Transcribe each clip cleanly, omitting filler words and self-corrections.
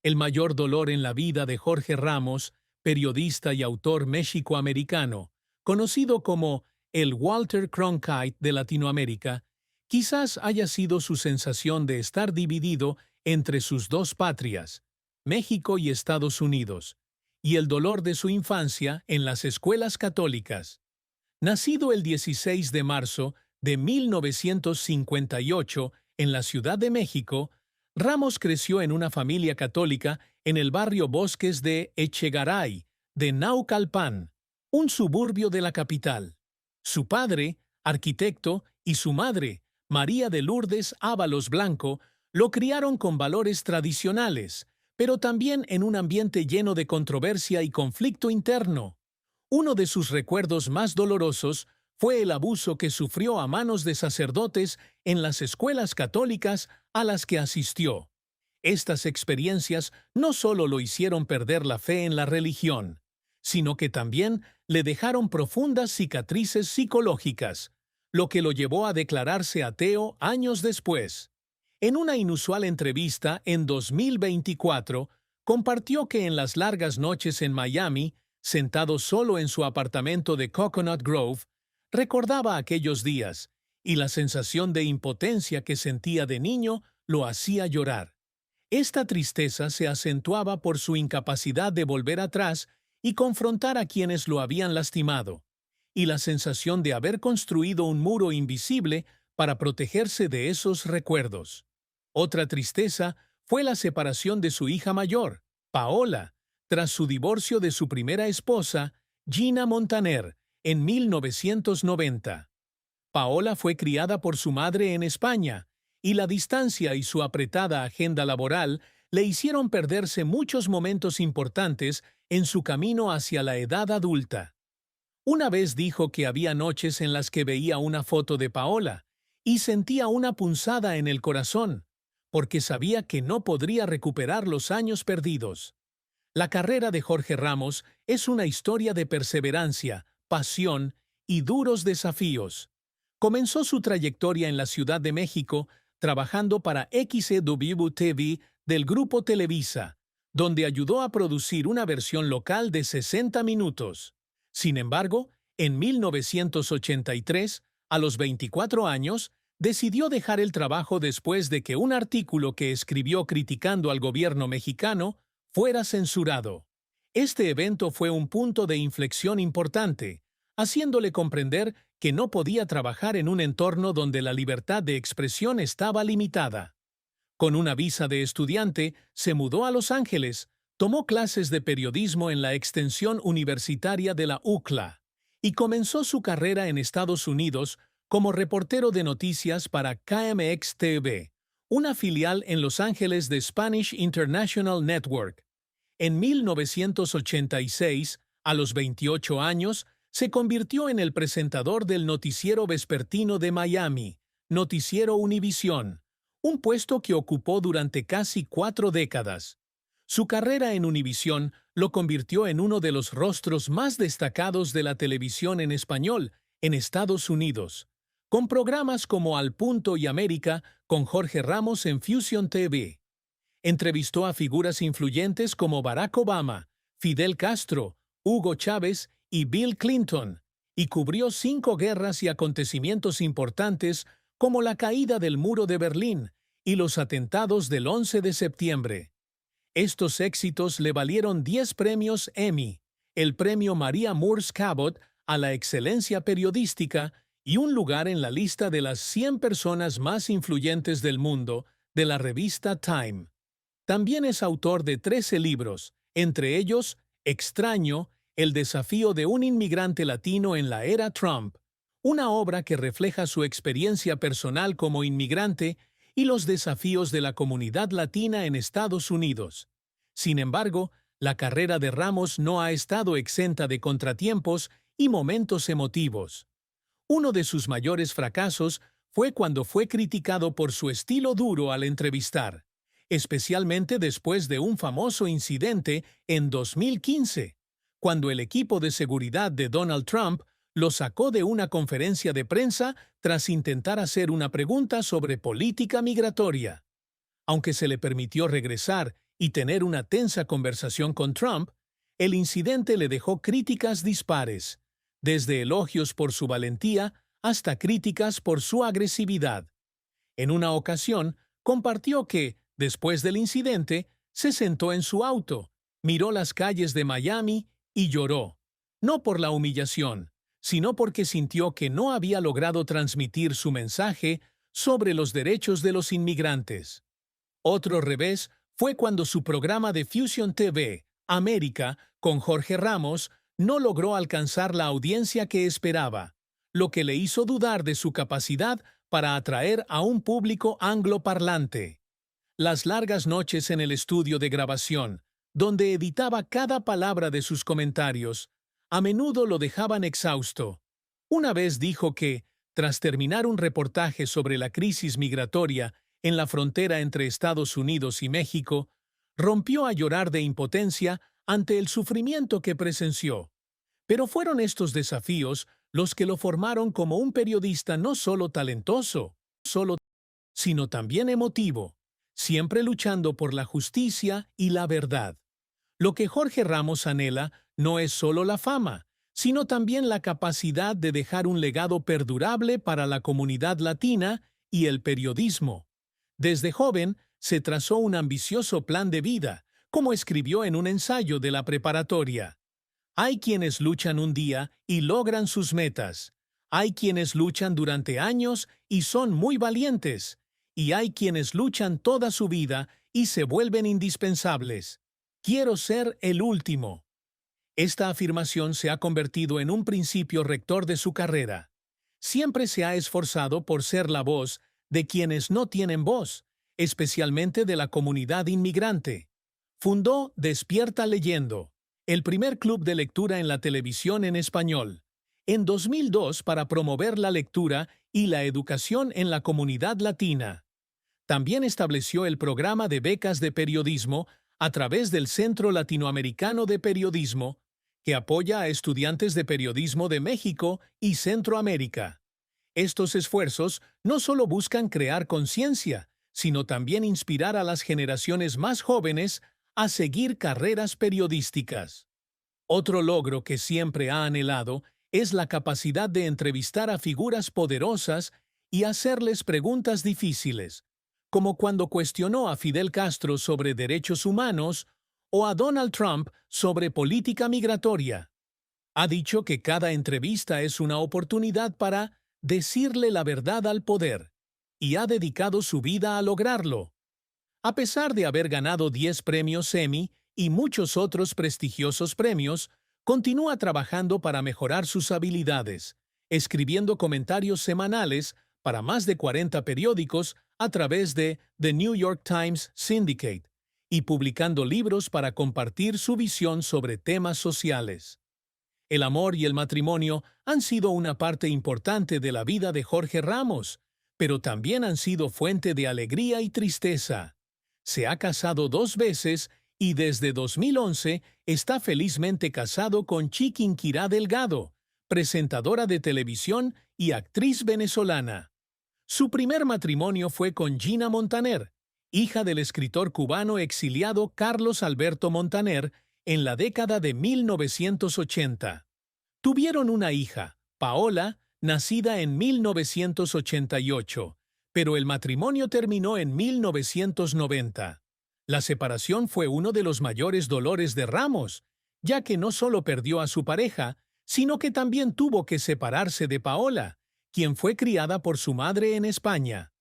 El mayor dolor en la vida de Jorge Ramos, periodista y autor méxico-americano, conocido como el Walter Cronkite de Latinoamérica, quizás haya sido su sensación de estar dividido entre sus dos patrias, México y Estados Unidos, y el dolor de su infancia en las escuelas católicas. Nacido el 16 de marzo de 1958 en la Ciudad de México, Ramos creció en una familia católica en el barrio Bosques de Echegaray, de Naucalpan, un suburbio de la capital. Su padre, arquitecto, y su madre, María de Lourdes Ábalos Blanco, lo criaron con valores tradicionales, pero también en un ambiente lleno de controversia y conflicto interno. Uno de sus recuerdos más dolorosos fue el abuso que sufrió a manos de sacerdotes en las escuelas católicas a las que asistió. Estas experiencias no solo lo hicieron perder la fe en la religión, sino que también le dejaron profundas cicatrices psicológicas, lo que lo llevó a declararse ateo años después. En una inusual entrevista en 2024, compartió que en las largas noches en Miami, sentado solo en su apartamento de Coconut Grove, recordaba aquellos días, y la sensación de impotencia que sentía de niño lo hacía llorar. Esta tristeza se acentuaba por su incapacidad de volver atrás y confrontar a quienes lo habían lastimado, y la sensación de haber construido un muro invisible para protegerse de esos recuerdos. Otra tristeza fue la separación de su hija mayor, Paola, tras su divorcio de su primera esposa, Gina Montaner, en 1990. Paola fue criada por su madre en España, y la distancia y su apretada agenda laboral le hicieron perderse muchos momentos importantes en su camino hacia la edad adulta. Una vez dijo que había noches en las que veía una foto de Paola y sentía una punzada en el corazón, porque sabía que no podría recuperar los años perdidos. La carrera de Jorge Ramos es una historia de perseverancia, pasión y duros desafíos. Comenzó su trayectoria en la Ciudad de México trabajando para XEW-TV del Grupo Televisa, donde ayudó a producir una versión local de 60 minutos. Sin embargo, en 1983, a los 24 años, decidió dejar el trabajo después de que un artículo que escribió criticando al gobierno mexicano fuera censurado. Este evento fue un punto de inflexión importante, haciéndole comprender que no podía trabajar en un entorno donde la libertad de expresión estaba limitada. Con una visa de estudiante, se mudó a Los Ángeles, tomó clases de periodismo en la extensión universitaria de la UCLA y comenzó su carrera en Estados Unidos como reportero de noticias para KMX-TV, una filial en Los Ángeles de Spanish International Network. En 1986, a los 28 años, se convirtió en el presentador del noticiero vespertino de Miami, Noticiero Univisión, un puesto que ocupó durante casi 4 décadas. Su carrera en Univisión lo convirtió en uno de los rostros más destacados de la televisión en español en Estados Unidos, con programas como Al Punto y América con Jorge Ramos en Fusion TV. Entrevistó a figuras influyentes como Barack Obama, Fidel Castro, Hugo Chávez y Bill Clinton, y cubrió 5 guerras y acontecimientos importantes como la caída del muro de Berlín y los atentados del 11 de septiembre. Estos éxitos le valieron 10 premios Emmy, el premio María Moores Cabot a la excelencia periodística y un lugar en la lista de las 100 personas más influyentes del mundo de la revista Time. También es autor de 13 libros, entre ellos Extraño, el desafío de un inmigrante latino en la era Trump, una obra que refleja su experiencia personal como inmigrante y los desafíos de la comunidad latina en Estados Unidos. Sin embargo, la carrera de Ramos no ha estado exenta de contratiempos y momentos emotivos. Uno de sus mayores fracasos fue cuando fue criticado por su estilo duro al entrevistar, especialmente después de un famoso incidente en 2015, cuando el equipo de seguridad de Donald Trump lo sacó de una conferencia de prensa tras intentar hacer una pregunta sobre política migratoria. Aunque se le permitió regresar y tener una tensa conversación con Trump, el incidente le dejó críticas dispares, desde elogios por su valentía hasta críticas por su agresividad. En una ocasión, compartió que, después del incidente, se sentó en su auto, miró las calles de Miami y lloró, no por la humillación, sino porque sintió que no había logrado transmitir su mensaje sobre los derechos de los inmigrantes. Otro revés fue cuando su programa de Fusion TV, América, con Jorge Ramos, no logró alcanzar la audiencia que esperaba, lo que le hizo dudar de su capacidad para atraer a un público angloparlante. Las largas noches en el estudio de grabación, donde editaba cada palabra de sus comentarios, a menudo lo dejaban exhausto. Una vez dijo que, tras terminar un reportaje sobre la crisis migratoria en la frontera entre Estados Unidos y México, rompió a llorar de impotencia ante el sufrimiento que presenció. Pero fueron estos desafíos los que lo formaron como un periodista no solo talentoso, sino también emotivo, siempre luchando por la justicia y la verdad. Lo que Jorge Ramos anhela no es solo la fama, sino también la capacidad de dejar un legado perdurable para la comunidad latina y el periodismo. Desde joven, se trazó un ambicioso plan de vida, como escribió en un ensayo de la preparatoria. Hay quienes luchan un día y logran sus metas. Hay quienes luchan durante años y son muy valientes. Y hay quienes luchan toda su vida y se vuelven indispensables. Quiero ser el último. Esta afirmación se ha convertido en un principio rector de su carrera. Siempre se ha esforzado por ser la voz de quienes no tienen voz, especialmente de la comunidad inmigrante. Fundó Despierta Leyendo, el primer club de lectura en la televisión en español, en 2002 para promover la lectura y la educación en la comunidad latina. También estableció el programa de becas de periodismo a través del Centro Latinoamericano de Periodismo, que apoya a estudiantes de periodismo de México y Centroamérica. Estos esfuerzos no solo buscan crear conciencia, sino también inspirar a las generaciones más jóvenes a seguir carreras periodísticas. Otro logro que siempre ha anhelado es la capacidad de entrevistar a figuras poderosas y hacerles preguntas difíciles, como cuando cuestionó a Fidel Castro sobre derechos humanos o a Donald Trump sobre política migratoria. Ha dicho que cada entrevista es una oportunidad para decirle la verdad al poder, y ha dedicado su vida a lograrlo. A pesar de haber ganado 10 premios Emmy y muchos otros prestigiosos premios, continúa trabajando para mejorar sus habilidades, escribiendo comentarios semanales para más de 40 periódicos a través de The New York Times Syndicate y publicando libros para compartir su visión sobre temas sociales. El amor y el matrimonio han sido una parte importante de la vida de Jorge Ramos, pero también han sido fuente de alegría y tristeza. Se ha casado 2 veces y desde 2011 está felizmente casado con Chiquinquirá Delgado, presentadora de televisión y actriz venezolana. Su primer matrimonio fue con Gina Montaner, hija del escritor cubano exiliado Carlos Alberto Montaner, en la década de 1980. Tuvieron una hija, Paola, nacida en 1988, pero el matrimonio terminó en 1990. La separación fue uno de los mayores dolores de Ramos, ya que no solo perdió a su pareja, sino que también tuvo que separarse de Paola, quien fue criada por su madre en España.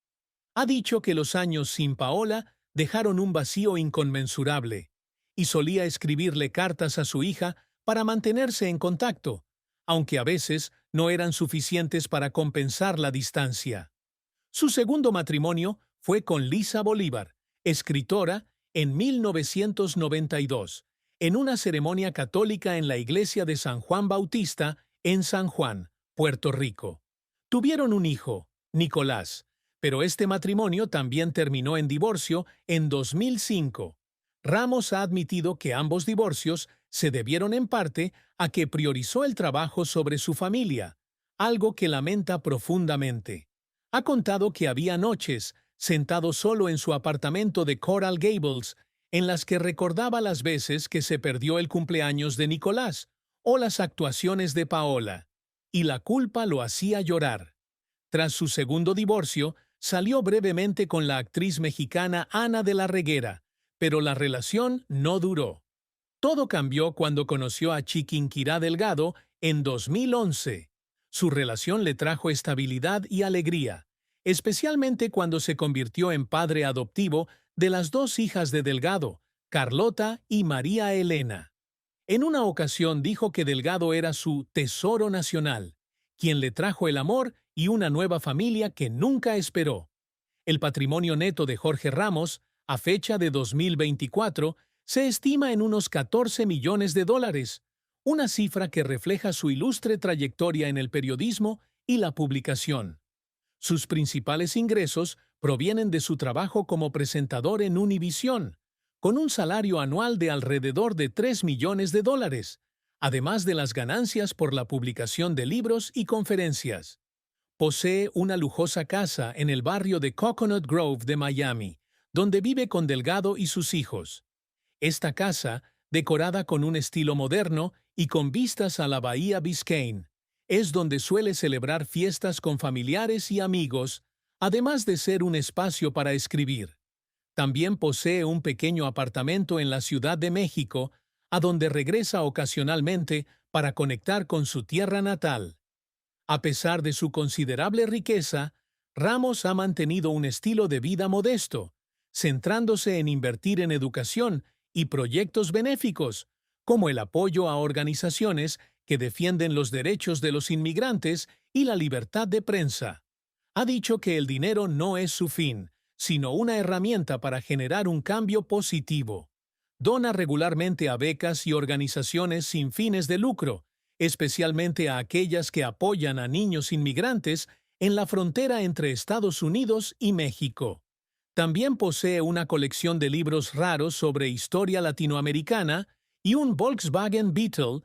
Ha dicho que los años sin Paola dejaron un vacío inconmensurable, y solía escribirle cartas a su hija para mantenerse en contacto, aunque a veces no eran suficientes para compensar la distancia. Su segundo matrimonio fue con Lisa Bolívar, escritora, en 1992, en una ceremonia católica en la iglesia de San Juan Bautista, en San Juan, Puerto Rico. Tuvieron un hijo, Nicolás, pero este matrimonio también terminó en divorcio en 2005. Ramos ha admitido que ambos divorcios se debieron en parte a que priorizó el trabajo sobre su familia, algo que lamenta profundamente. Ha contado que había noches, sentado solo en su apartamento de Coral Gables, en las que recordaba las veces que se perdió el cumpleaños de Nicolás o las actuaciones de Paola, y la culpa lo hacía llorar. Tras su segundo divorcio, salió brevemente con la actriz mexicana Ana de la Reguera, pero la relación no duró. Todo cambió cuando conoció a Chiquinquirá Delgado en 2011. Su relación le trajo estabilidad y alegría, especialmente cuando se convirtió en padre adoptivo de las dos hijas de Delgado, Carlota y María Elena. En una ocasión dijo que Delgado era su tesoro nacional, quien le trajo el amor y una nueva familia que nunca esperó. El patrimonio neto de Jorge Ramos, a fecha de 2024, se estima en unos 14 millones de dólares, una cifra que refleja su ilustre trayectoria en el periodismo y la publicación. Sus principales ingresos provienen de su trabajo como presentador en Univisión, con un salario anual de alrededor de 3 millones de dólares, además de las ganancias por la publicación de libros y conferencias. Posee una lujosa casa en el barrio de Coconut Grove de Miami, donde vive con Delgado y sus hijos. Esta casa, decorada con un estilo moderno y con vistas a la bahía Biscayne, es donde suele celebrar fiestas con familiares y amigos, además de ser un espacio para escribir. También posee un pequeño apartamento en la Ciudad de México, a donde regresa ocasionalmente para conectar con su tierra natal. A pesar de su considerable riqueza, Ramos ha mantenido un estilo de vida modesto, centrándose en invertir en educación y proyectos benéficos, como el apoyo a organizaciones que defienden los derechos de los inmigrantes y la libertad de prensa. Ha dicho que el dinero no es su fin, sino una herramienta para generar un cambio positivo. Dona regularmente a becas y organizaciones sin fines de lucro, especialmente a aquellas que apoyan a niños inmigrantes en la frontera entre Estados Unidos y México. También posee una colección de libros raros sobre historia latinoamericana y un Volkswagen Beetle